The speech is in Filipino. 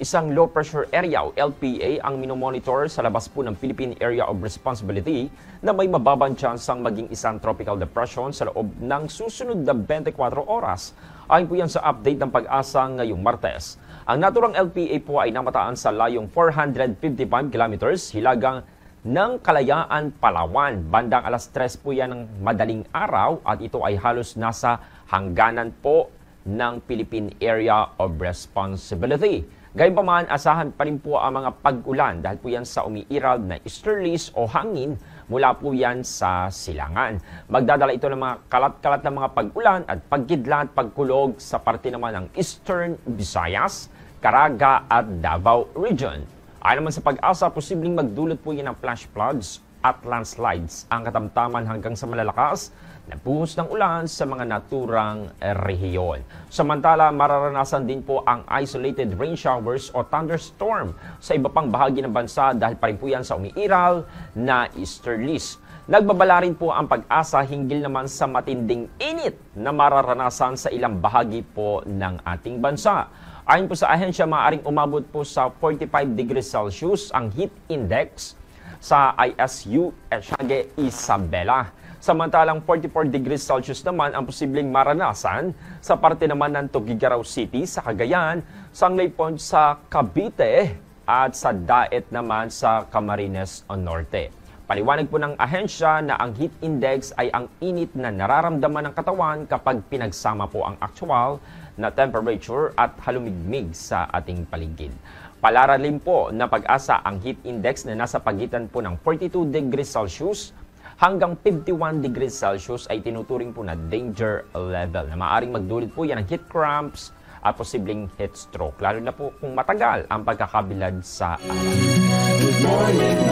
Isang low pressure area o LPA ang minomonitor sa labas po ng Philippine Area of Responsibility na may mababang tsansang maging isang tropical depression sa loob ng susunod na 24 oras. Ayon po yan sa update ng Pag-asa ngayong Martes. Ang naturang LPA po ay namataan sa layong 455 kilometers hilagang ng Kalayaan, Palawan. Bandang alas 3 po yan ng madaling araw at ito ay halos nasa hangganan po ng Philippine Area of Responsibility. Gayunpaman, asahan pa rin po ang mga pag-ulan dahil po yan sa umiiral na easterlies o hangin mula po yan sa silangan. Magdadala ito ng mga kalat-kalat na mga pag-ulan at pagkidlat, pagkulog sa parte naman ng Eastern Visayas, Caraga at Davao Region. Ayon naman sa Pag-asa, posibleng magdulot po yan ng flash floods at landslides ang katamtaman hanggang sa malalakas na buhos ng ulan sa mga naturang rehiyon. Samantala, mararanasan din po ang isolated rain showers o thunderstorm sa iba pang bahagi ng bansa dahil pa rin po yan sa umiiral na easterlies. Nagbabala rin po ang Pag-asa hinggil naman sa matinding init na mararanasan sa ilang bahagi po ng ating bansa. Ayon po sa ahensya, maaaring umabot po sa 45 degrees Celsius ang heat index sa ISU Etiage Isabela. Samantalang 44 degrees Celsius naman ang posibleng maranasan sa parte naman ng Tuguegarao City sa Cagayan, Sangley Point sa Cavite at sa Daet naman sa Camarines Norte. Paliwanag po ng ahensya na ang heat index ay ang init na nararamdaman ng katawan kapag pinagsama po ang actual na temperature at halumigmig sa ating paligid. Palaralim po na Pag-asa ang heat index na nasa pagitan po ng 42 degrees Celsius hanggang 51 degrees Celsius ay tinuturing po na danger level na maaaring magdulot po yan ng heat cramps at posibleng heat stroke, lalo na po kung matagal ang pagkakabilad sa araw.